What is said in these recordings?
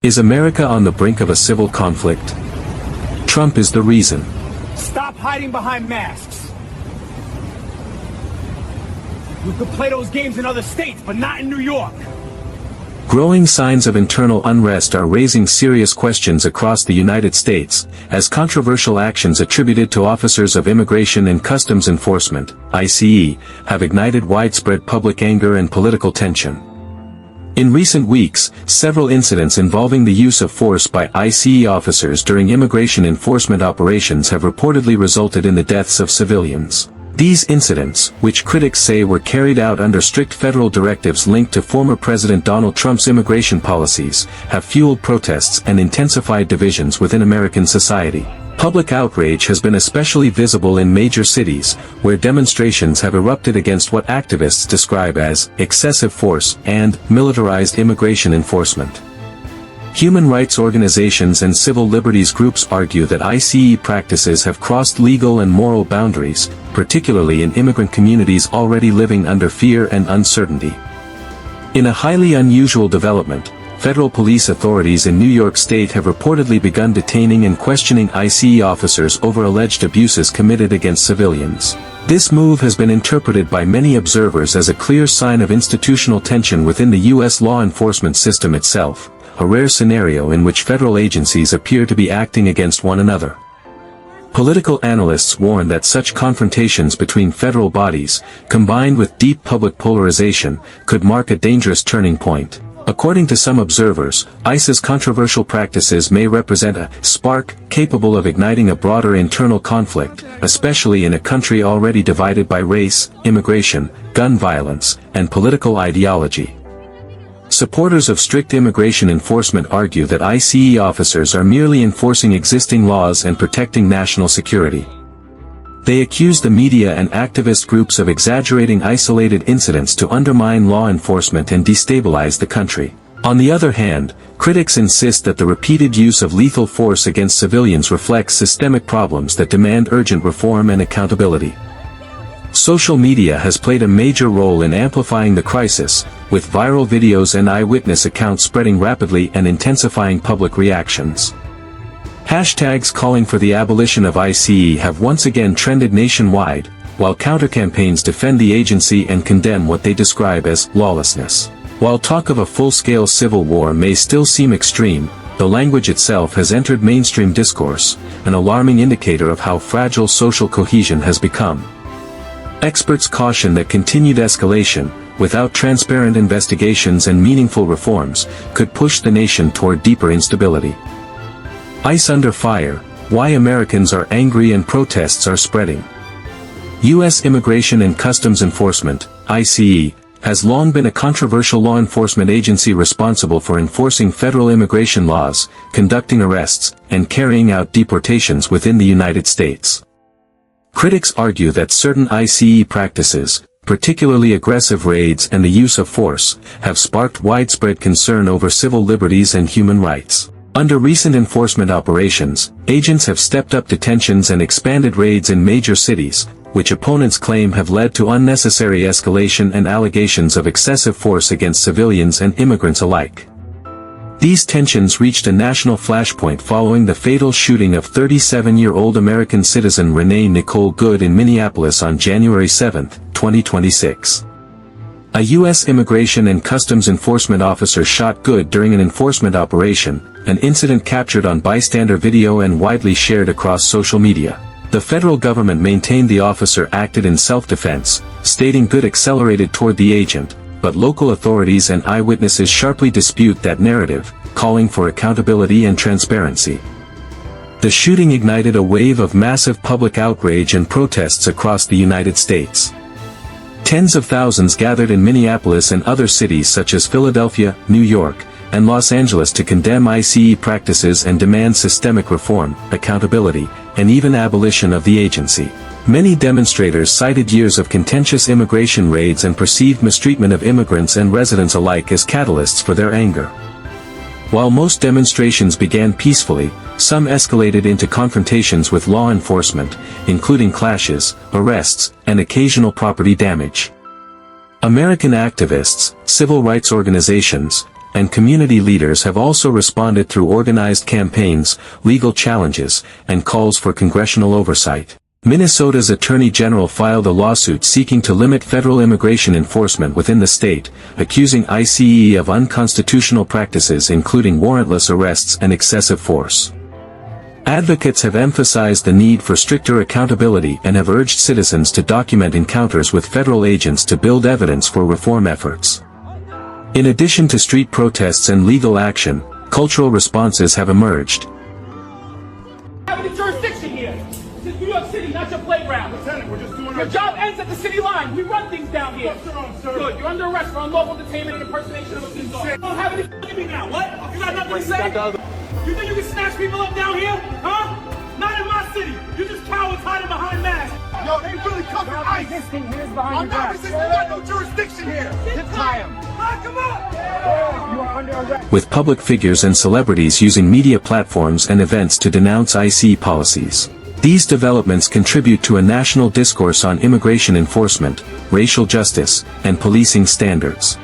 Is America on the brink of a civil conflict? Trump is the reason. Stop hiding behind masks. You could play those games in other states, but not in New York. Growing signs of internal unrest are raising serious questions across the United States, as controversial actions attributed to officers of Immigration and Customs Enforcement, ICE, have ignited widespread public anger and political tension. In recent weeks, several incidents involving the use of force by ICE officers during immigration enforcement operations have reportedly resulted in the deaths of civilians. These incidents, which critics say were carried out under strict federal directives linked to former President Donald Trump's immigration policies, have fueled protests and intensified divisions within American society. Public outrage has been especially visible in major cities, where demonstrations have erupted against what activists describe as excessive force and militarized immigration enforcement. Human rights organizations and civil liberties groups argue that ICE practices have crossed legal and moral boundaries, particularly in immigrant communities already living under fear and uncertainty. In a highly unusual development, federal police authorities in New York State have reportedly begun detaining and questioning ICE officers over alleged abuses committed against civilians. This move has been interpreted by many observers as a clear sign of institutional tension within the U.S. law enforcement system itself, a rare scenario in which federal agencies appear to be acting against one another. Political analysts warn that such confrontations between federal bodies, combined with deep public polarization, could mark a dangerous turning point. According to some observers, ICE's controversial practices may represent a spark capable of igniting a broader internal conflict, especially in a country already divided by race, immigration, gun violence, and political ideology. Supporters of strict immigration enforcement argue that ICE officers are merely enforcing existing laws and protecting national security. They accuse the media and activist groups of exaggerating isolated incidents to undermine law enforcement and destabilize the country. On the other hand, critics insist that the repeated use of lethal force against civilians reflects systemic problems that demand urgent reform and accountability. Social media has played a major role in amplifying the crisis, with viral videos and eyewitness accounts spreading rapidly and intensifying public reactions. Hashtags calling for the abolition of ICE have once again trended nationwide, while counter-campaigns defend the agency and condemn what they describe as lawlessness. While talk of a full-scale civil war may still seem extreme, the language itself has entered mainstream discourse, an alarming indicator of how fragile social cohesion has become. Experts caution that continued escalation, without transparent investigations and meaningful reforms, could push the nation toward deeper instability. ICE under fire: why Americans are angry and protests are spreading. U.S. Immigration and Customs Enforcement, ICE, has long been a controversial law enforcement agency responsible for enforcing federal immigration laws, conducting arrests, and carrying out deportations within the United States. Critics argue that certain ICE practices, particularly aggressive raids and the use of force, have sparked widespread concern over civil liberties and human rights. Under recent enforcement operations, agents have stepped up detentions and expanded raids in major cities, which opponents claim have led to unnecessary escalation and allegations of excessive force against civilians and immigrants alike. These tensions reached a national flashpoint following the fatal shooting of 37-year-old American citizen Renee Nicole Good in Minneapolis on January 7, 2026. A U.S. Immigration and Customs Enforcement officer shot Good during an enforcement operation, an incident captured on bystander video and widely shared across social media. The federal government maintained the officer acted in self-defense, stating Good accelerated toward the agent, but local authorities and eyewitnesses sharply dispute that narrative, calling for accountability and transparency. The shooting ignited a wave of massive public outrage and protests across the United States. Tens of thousands gathered in Minneapolis and other cities such as Philadelphia, New York, and Los Angeles to condemn ICE practices and demand systemic reform, accountability, and even abolition of the agency. Many demonstrators cited years of contentious immigration raids and perceived mistreatment of immigrants and residents alike as catalysts for their anger. While most demonstrations began peacefully, some escalated into confrontations with law enforcement, including clashes, arrests, and occasional property damage. American activists, civil rights organizations, and community leaders have also responded through organized campaigns, legal challenges, and calls for congressional oversight. Minnesota's Attorney General filed a lawsuit seeking to limit federal immigration enforcement within the state, accusing ICE of unconstitutional practices including warrantless arrests and excessive force. Advocates have emphasized the need for stricter accountability and have urged citizens to document encounters with federal agents to build evidence for reform efforts. In addition to street protests and legal action, cultural responses have emerged. Have any jurisdiction here? This is New York City, not your playground. Lieutenant, we're just doing your job ends at the city line. We run things down here. Sir. Good. You're under arrest for unlawful detainment and impersonation of a police officer. You don't have any f***ing now. What? You got nothing to say? You think you can snatch people up down here? Huh? Not in my city. You just cowards hiding behind masks. Yo, they really cover ICE. I'm not resisting. You got no jurisdiction here. Just tie him. Lock him up. You are under arrest. With public figures and celebrities using media platforms and events to denounce ICE policies. These developments contribute to a national discourse on immigration enforcement, racial justice, and policing standards.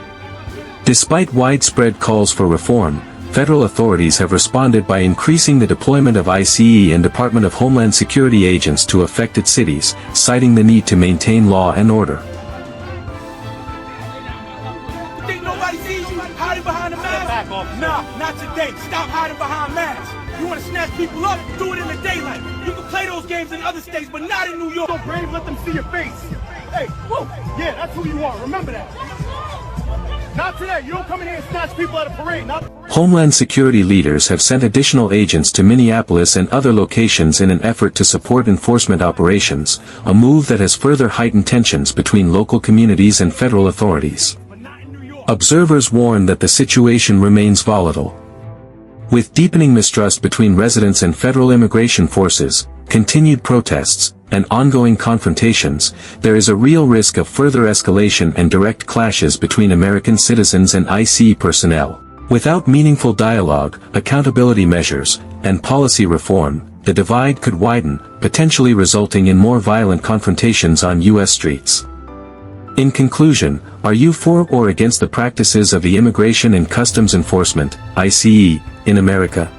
Despite widespread calls for reform, federal authorities have responded by increasing the deployment of ICE and Department of Homeland Security agents to affected cities, citing the need to maintain law and order. Think nobody sees you hiding behind a mask? Nah, not today. Stop hiding behind masks. You want to snatch people up? Do it in the daylight. You can play those games in other states, but not in New York. So brave, let them see your face. Hey, whoa. Yeah, that's who you are. Remember that. Not today. You don't come in here and snatch people at a parade. Homeland Security leaders have sent additional agents to Minneapolis and other locations in an effort to support enforcement operations, a move that has further heightened tensions between local communities and federal authorities. Observers warn that the situation remains volatile. With deepening mistrust between residents and federal immigration forces, continued protests, and ongoing confrontations, there is a real risk of further escalation and direct clashes between American citizens and ICE personnel. Without meaningful dialogue, accountability measures, and policy reform, the divide could widen, potentially resulting in more violent confrontations on U.S. streets. In conclusion, are you for or against the practices of the Immigration and Customs Enforcement, ICE, in America?